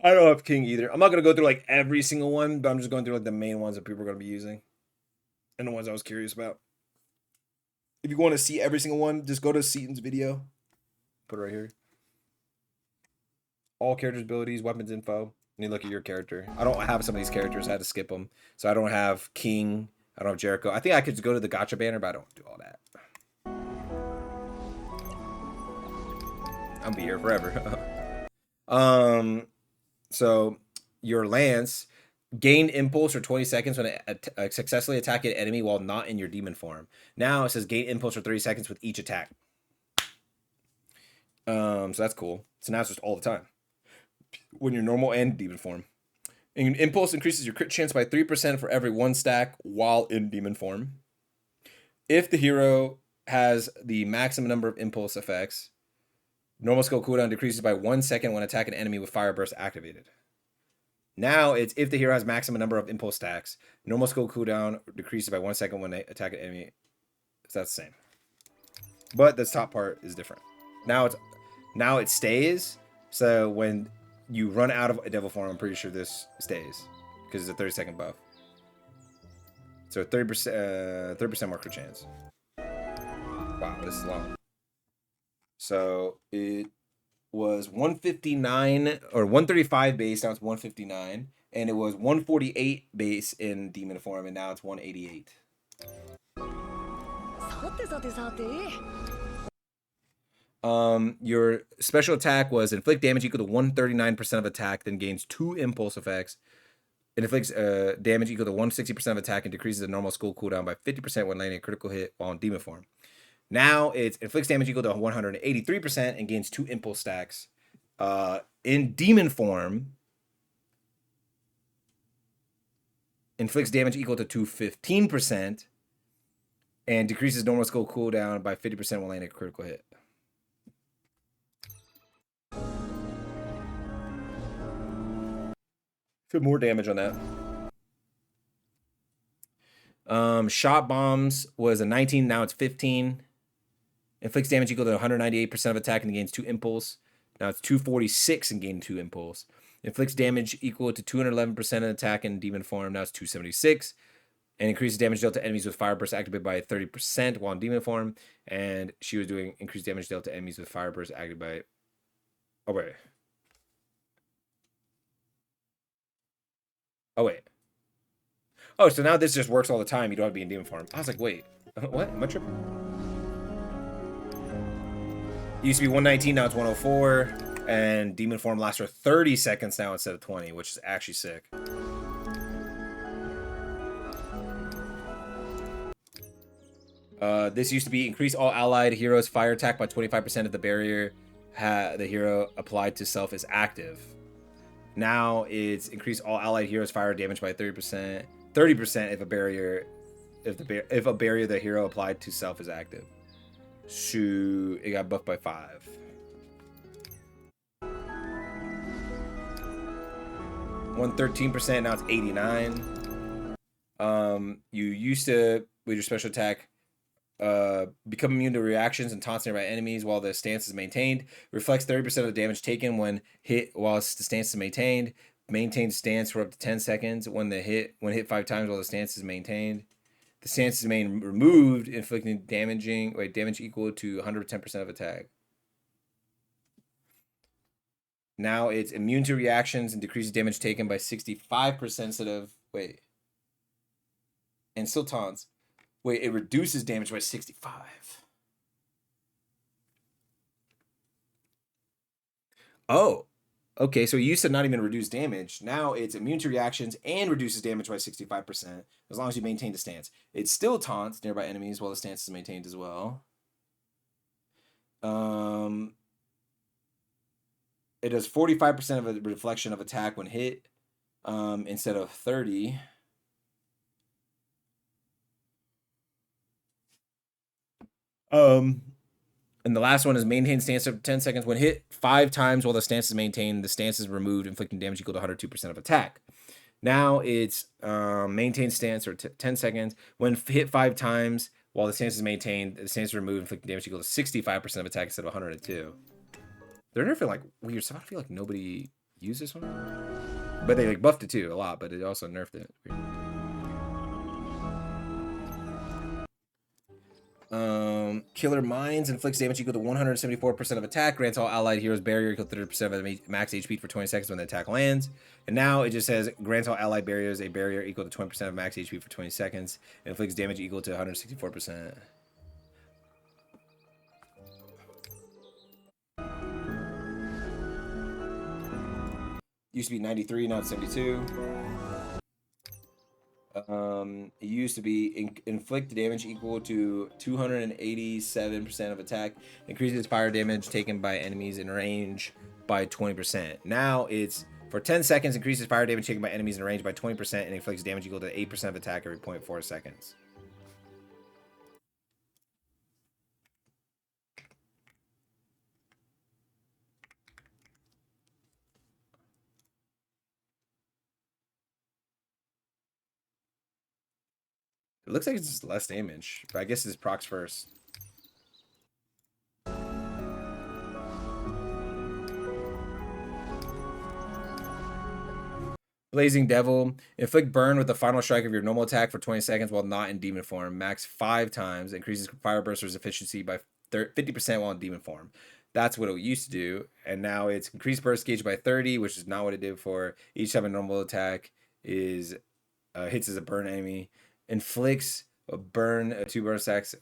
Speaker 1: I don't have King either. I'm not going to go through like every single one, but I'm just going through like the main ones that people are going to be using. And the ones I was curious about. If you want to see every single one, just go to Seatins' video. Put it right here. All characters' abilities, weapons info. And you look at your character. I don't have some of these characters. I had to skip them. So I don't have King. I don't have Jericho. I think I could just go to the gacha banner, but I don't do all that. I'll be here forever. So your lance gain impulse for 20 seconds when it successfully attack an enemy while not in your demon form. Now it says gain impulse for 30 seconds with each attack. So that's cool. So now it's just all the time when you're normal and demon form. And impulse increases your crit chance by 3% for every 1 stack while in demon form. If the hero has the maximum number of impulse effects, normal skill cooldown decreases by 1 second when attacking an enemy with fire burst activated. Now it's if the hero has maximum number of impulse stacks, normal skill cooldown decreases by 1 second when they attack an enemy. So that's the same. But this top part is different. Now it stays. So when you run out of a devil form, I'm pretty sure this stays because it's a 30-second buff. So 30% more crit chance. Wow, this is long. So it was 159 or 135 base, now it's 159, and it was 148 base in demon form, and now it's 188. Your special attack was inflict damage equal to 139% of attack, then gains 2 impulse effects. It inflicts damage equal to 160% of attack and decreases the normal skill cooldown by 50% when landing a critical hit while in demon form. Now it inflicts damage equal to 183% and gains 2 impulse stacks. In demon form, inflicts damage equal to 215% and decreases normal skill cooldown by 50% when landing a critical hit. Put more damage on that. Shot bombs was a 19, now it's 15. Inflicts damage equal to 198% of attack and gains 2 impulse. Now it's 246 and gain 2 impulse. Inflicts damage equal to 211% of attack in demon form. Now it's 276. And increases damage dealt to enemies with fire burst activated by 30% while in demon form. And she was doing increased damage dealt to enemies with fire burst activated by... Oh, wait. Oh, so now this just works all the time. You don't have to be in demon form. I was like, wait. What? Am I tripping? It used to be 119, now it's 104. And demon form lasts for 30 seconds now instead of 20, which is actually sick. This used to be increase all allied heroes' fire attack by 25% if the barrier the hero applied to self is active. Now it's increase all allied heroes' fire damage by 30%. 30% if a barrier the hero applied to self is active. So it got buffed by 5. 113%, now it's 89. You used to, with your special attack, become immune to reactions and taunts nearby enemies while the stance is maintained. Reflects 30% of the damage taken when hit whilst the stance is maintained. Maintains stance for up to 10 seconds when hit 5 times while the stance is maintained. The stance is removed, inflicting damage equal to 110% of attack. Now it's immune to reactions and decreases damage taken by 65% instead of and still taunts. It reduces damage by 65. Oh, okay. So it used to not even reduce damage. Now it's immune to reactions and reduces damage by 65% as long as you maintain the stance. It still taunts nearby enemies while the stance is maintained as well. It does 45% of a reflection of attack when hit instead of 30. And the last one is maintain stance of 10 seconds when hit 5 times while the stance is maintained. The stance is removed, inflicting damage equal to 102% of attack. Now it's maintain stance or 10 seconds when hit 5 times while the stance is maintained. The stance is removed, inflicting damage equal to 65% of attack instead of 102. They're nerfing like weird stuff. I feel like nobody used this one, but they like buffed it too a lot. But it also nerfed it. Killer Mines inflicts damage equal to 174% of attack. Grants all allied heroes barrier equal to 30% of max HP for 20 seconds when the attack lands. And now it just says grants all allied barriers a barrier equal to 20% of max HP for 20 seconds. And inflicts damage equal to 164%. Used to be 93, now it's 72. It used to be inflict damage equal to 287% of attack. Increases fire damage taken by enemies in range by 20%. Now it's for 10 seconds, increases fire damage taken by enemies in range by 20% and inflicts damage equal to 8% of attack every 0.4 seconds. It looks like it's just less damage, but I guess it's procs first. Blazing Devil. Inflict burn with the final strike of your normal attack for 20 seconds while not in demon form. Max 5 times. Increases fire burster's efficiency by 50% while in demon form. That's what it used to do. And now it's increased burst gauge by 30, which is not what it did before. Each time a normal attack is hits as a burn enemy. Inflicts a burn, 2 burn stacks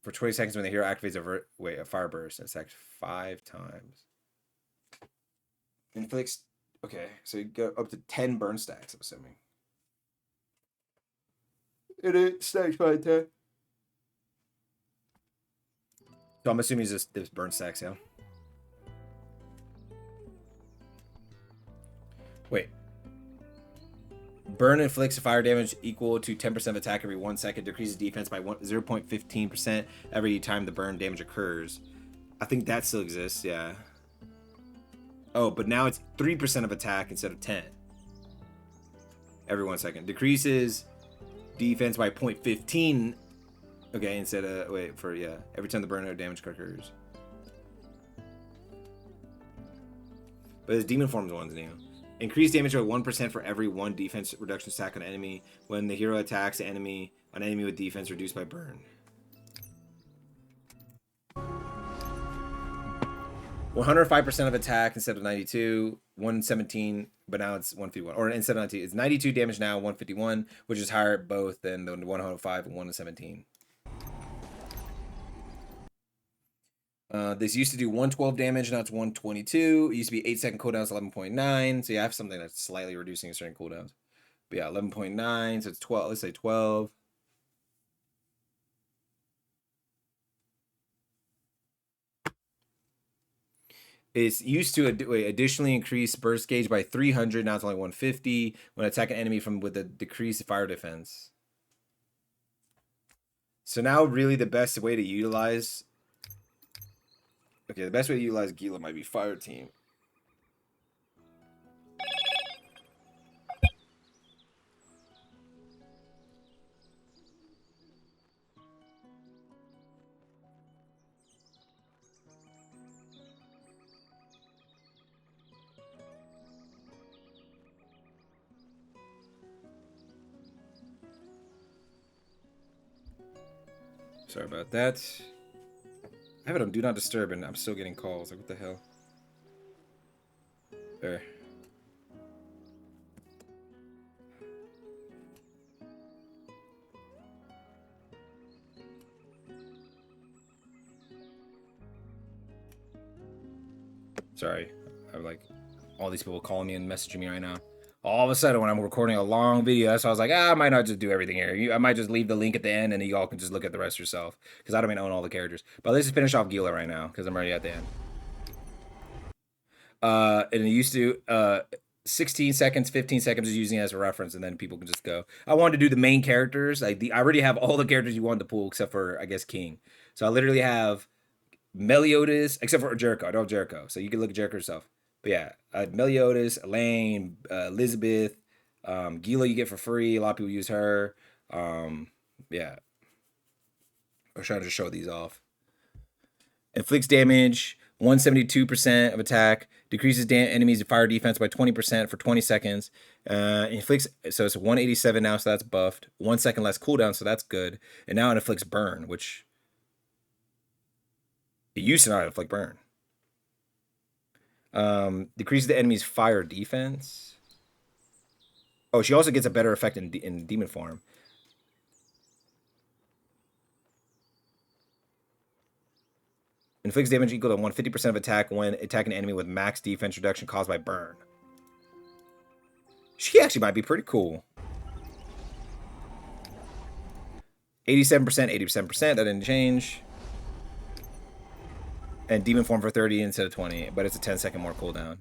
Speaker 1: for 20 seconds when the hero activates a fire burst. It's attacked 5 times. Inflicts. Okay, so you go up to 10 burn stacks, I'm assuming. It stacks by 10. So I'm assuming it's this burn stacks, yeah? Wait. Burn inflicts fire damage equal to 10% of attack every 1 second. Decreases defense by 0.15% every time the burn damage occurs. I think that still exists, yeah. Oh, but now it's 3% of attack instead of 10. Every 1 second. Decreases defense by 0.15. Okay, instead of every time the burn damage occurs. But it's demon forms ones now. Increase damage by 1% for every 1 defense reduction stack on enemy. When the hero attacks an enemy with defense reduced by burn. 105% of attack instead of 92, 117, but now it's 151. Or instead of 92, it's 92 damage now, 151, which is higher both than the 105 and 117. This used to do 112 damage, now it's 122. It used to be 8-second cooldowns, 11.9. So you have something that's slightly reducing certain cooldowns. But yeah, 11.9, so it's 12. Let's say 12. It's used to additionally increase burst gauge by 300. Now it's only 150 when attack an enemy with a decreased fire defense. So now really the best way to utilize... Okay, the best way to utilize Gila might be Fire Team. Sorry about that. I have it on Do Not Disturb, and I'm still getting calls. Like, what the hell? There. Sorry. I have like all these people calling me and messaging me right now. All of a sudden, when I'm recording a long video, that's why I was like, I might not just do everything here. I might just leave the link at the end, and you all can just look at the rest yourself. Because I don't even own all the characters. But let's just finish off Gila right now, because I'm already at the end. And it used to 16 seconds, 15 seconds is using it as a reference, and then people can just go. I wanted to do the main characters. I already have all the characters you wanted to pull except for, I guess, King. So I literally have Meliodas, except for Jericho. I don't have Jericho, so you can look at Jericho yourself. But yeah, Meliodas, Elaine, Elizabeth, Gila you get for free. A lot of people use her. Yeah, I was trying to show these off. Inflicts damage 172% of attack. Decreases enemies' fire defense by 20% for 20 seconds. Inflicts, so it's 187 now, so that's buffed. 1 second less cooldown, so that's good. And now it inflicts burn, which it used to not inflict burn. Decreases the enemy's fire defense. Oh, she also gets a better effect in demon form. Inflicts damage equal to 150% of attack when attacking an enemy with max defense reduction caused by burn. She actually might be pretty cool. 87%, 87%. That didn't change. And demon form for 30 instead of 20, but it's a 10-second more cooldown.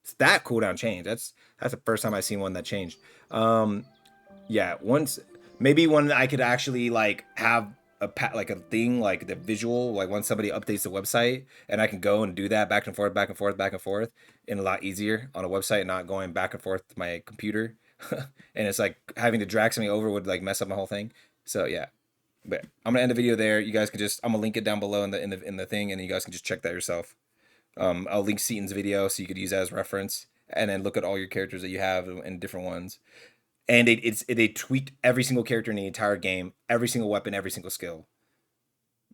Speaker 1: It's that cooldown change. That's the first time I've seen one that changed. Yeah, once maybe one I could actually like have a thing like the visual, like when somebody updates the website and I can go and do that back and forth, back and forth, back and forth, and a lot easier on a website, and not going back and forth to my computer. And it's like having to drag something over would like mess up my whole thing. So yeah. But I'm gonna end the video there. You guys can just, I'm gonna link it down below in the thing, and you guys can just check that yourself. I'll link Seatins' video so you could use that as reference, and then look at all your characters that you have and different ones. And they tweaked every single character in the entire game, every single weapon, every single skill.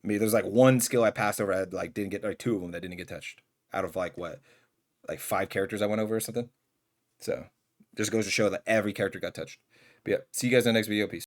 Speaker 1: I mean, there's like one skill I passed over. I like didn't get, like two of them that didn't get touched out of like what, like 5 characters I went over or something. So just goes to show that every character got touched. But yeah, see you guys in the next video. Peace.